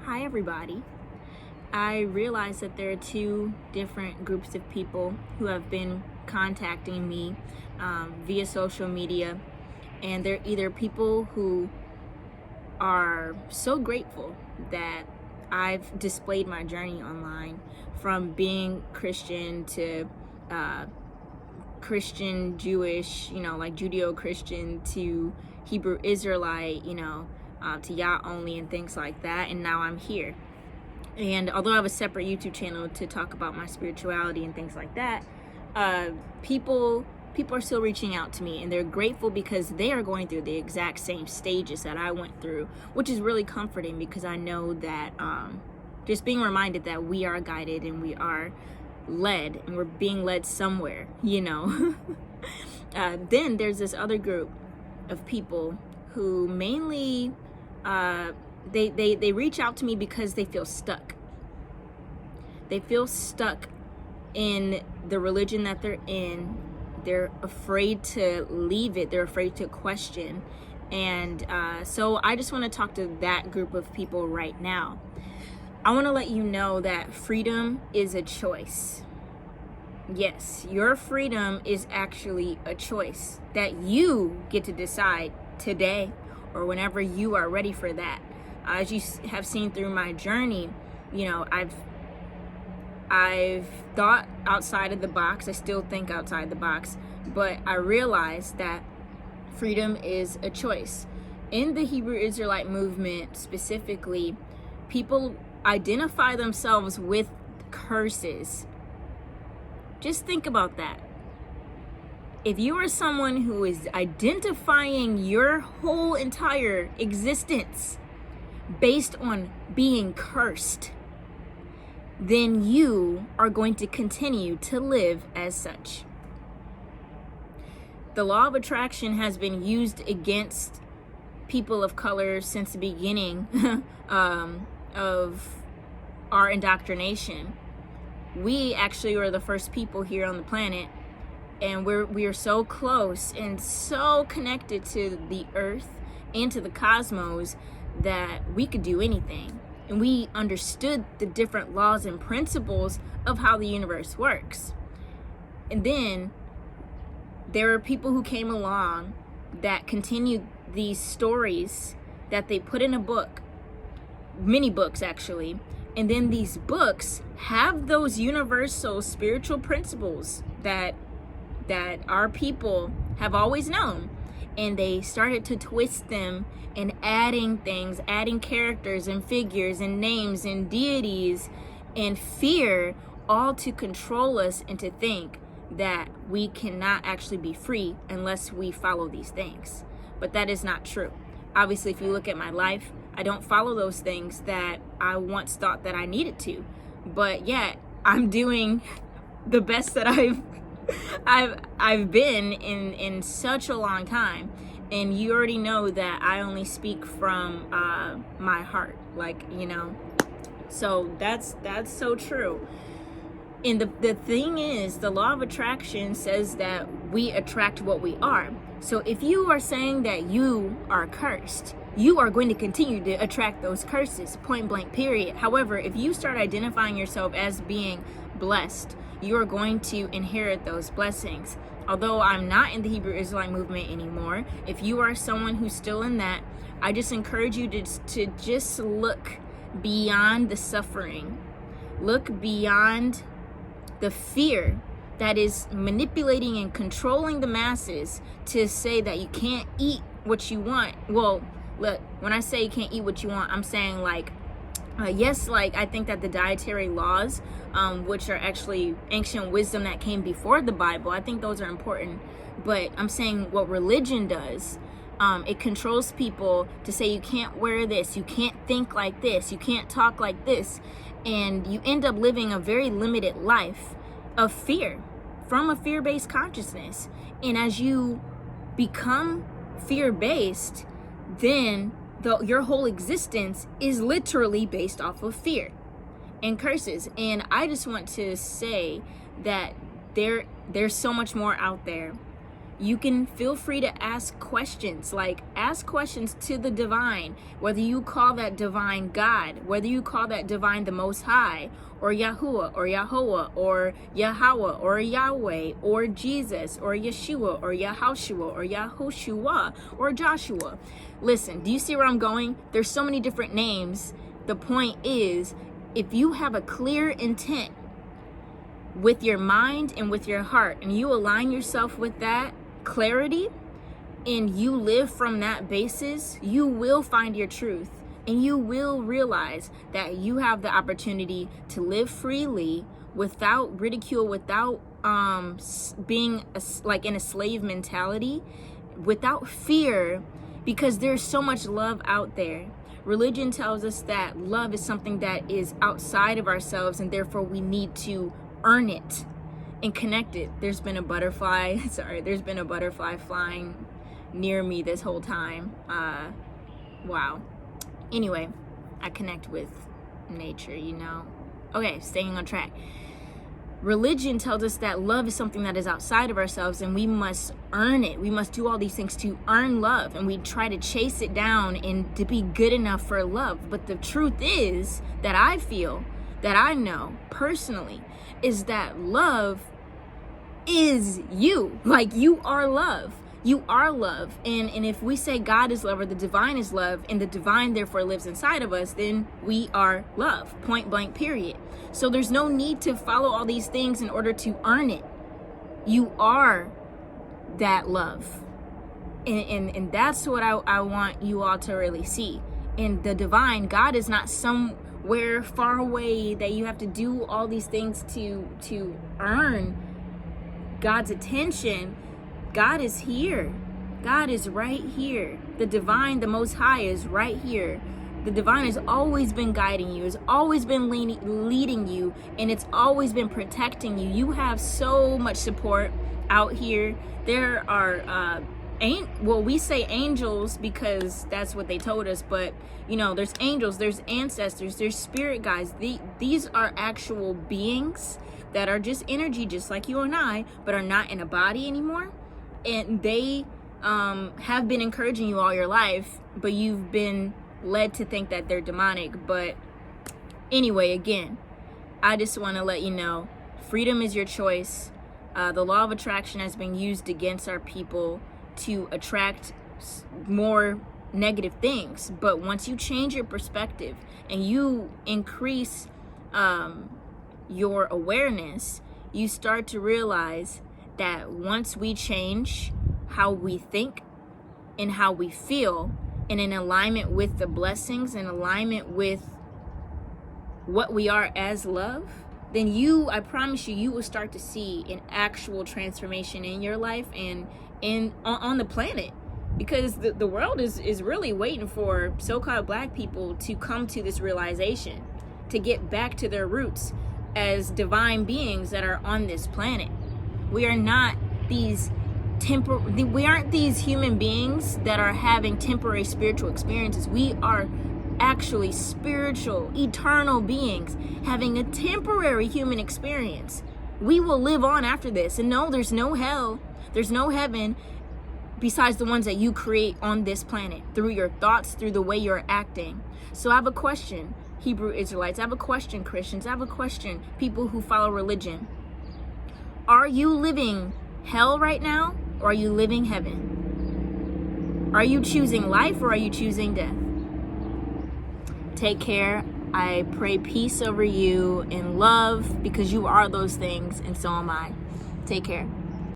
Hi everybody. I realize that there are two different groups of people who have been contacting me via social media, and they're either people who are so grateful that I've displayed my journey online from being Christian to Christian, Jewish, like Judeo-Christian to Hebrew Israelite, to Yah only and things like that. And now I'm here. And although I have a separate YouTube channel to talk about my spirituality and things like that, people are still reaching out to me, and they're grateful because they are going through the exact same stages that I went through, which is really comforting because I know that just being reminded that we are guided and we are led, and we're being led somewhere, Then there's this other group of people who mainly they reach out to me because they feel stuck. They feel stuck in the religion that they're in. They're afraid to leave it. They're afraid to question. And so I just want to talk to that group of people right now. I want to let you know that freedom is a choice. Yes, your freedom is actually a choice that you get to decide today or whenever you are ready for that. As you have seen through my journey, I've thought outside of the box. I still think outside the box, but I realized that freedom is a choice. In the Hebrew Israelite movement specifically, people identify themselves with curses. Just think about that. If you are someone who is identifying your whole entire existence based on being cursed, then you are going to continue to live as such. The law of attraction has been used against people of color since the beginning of our indoctrination. We actually were the first people here on the planet, and we are so close and so connected to the earth and to the cosmos that we could do anything. And we understood the different laws and principles of how the universe works. And then there are people who came along that continued these stories that they put in a book, many books actually. And then these books have those universal spiritual principles that our people have always known. And they started to twist them and adding things, adding characters and figures and names and deities and fear, all to control us and to think that we cannot actually be free unless we follow these things. But that is not true. Obviously, if you look at my life, I don't follow those things that I once thought that I needed to. But yet, I'm doing the best that I've been in such a long time. And you already know that I only speak from my heart, so that's so true. And the thing is, the law of attraction says that we attract what we are. So if you are saying that you are cursed, you are going to continue to attract those curses, point blank, period. However, if you start identifying yourself as being blessed, you are going to inherit those blessings. Although I'm not in the Hebrew Israelite movement anymore, if you are someone who's still in that, I just encourage you to just look beyond the suffering. Look beyond the fear that is manipulating and controlling the masses to say that you can't eat what you want. Well, look, when I say you can't eat what you want, I'm saying yes, I think that the dietary laws, which are actually ancient wisdom that came before the Bible, I think those are important. But I'm saying what religion does, it controls people to say you can't wear this, you can't think like this, you can't talk like this. And you end up living a very limited life of fear, from a fear-based consciousness. And as you become fear-based, then your whole existence is literally based off of fear and curses. And I just want to say that there's so much more out there You can feel free to ask questions, like ask questions to the divine, whether you call that divine God, whether you call that divine the Most High, or Yahuwah, or Yahweh, or Yahweh, or Yahweh, or Jesus, or Yeshua, or Yahushua, or Yahushua, or Joshua. Listen, do you see where I'm going? There's so many different names. The point is, if you have a clear intent with your mind and with your heart, and you align yourself with that clarity, and you live from that basis, you will find your truth, and you will realize that you have the opportunity to live freely without ridicule, without being like in a slave mentality, without fear, because there's so much love out there. Religion tells us that love is something that is outside of ourselves, and therefore we need to earn it and connect it. There's been a butterfly flying near me this whole time. Wow. Anyway, I connect with nature, you know. Okay, staying on track. Religion tells us that love is something that is outside of ourselves, and we must earn it. We must do all these things to earn love, and we try to chase it down and to be good enough for love. But the truth is that I feel, that I know personally, is that love is you. Like, you are love. You are love. And if we say God is love, or the divine is love, and the divine therefore lives inside of us, then we are love. Point blank, period. So there's no need to follow all these things in order to earn it. You are that love. And that's what I want you all to really see. And the divine, God is not somewhere far away that you have to do all these things to earn God's attention. God is here. God is right here. The divine, the Most High, is right here. The divine has always been guiding you, has always been leading you, and it's always been protecting you. You have so much support out here. There are we say angels because that's what they told us, but you know, there's angels, there's ancestors, there's spirit guides. These are actual beings that are just energy, just like you and I, but are not in a body anymore. And they have been encouraging you all your life, but you've been led to think that they're demonic. But anyway, again, I just want to let you know, freedom is your choice. The law of attraction has been used against our people to attract more negative things. But once you change your perspective and you increase your awareness, you start to realize that once we change how we think and how we feel, and in alignment with the blessings, in alignment with what we are as love, then I promise you will start to see an actual transformation in your life and on the planet. Because the world is really waiting for so-called black people to come to this realization, to get back to their roots as divine beings that are on this planet. We are not we aren't these human beings that are having temporary spiritual experiences. We are actually spiritual, eternal beings having a temporary human experience. We will live on after this. And no, there's no hell, there's no heaven besides the ones that you create on this planet through your thoughts, through the way you're acting. So I have a question, Hebrew Israelites. I have a question, Christians. I have a question, people who follow religion. Are you living hell right now, or are you living heaven? Are you choosing life, or are you choosing death? Take care. I pray peace over you and love, because you are those things, and so am I. Take care.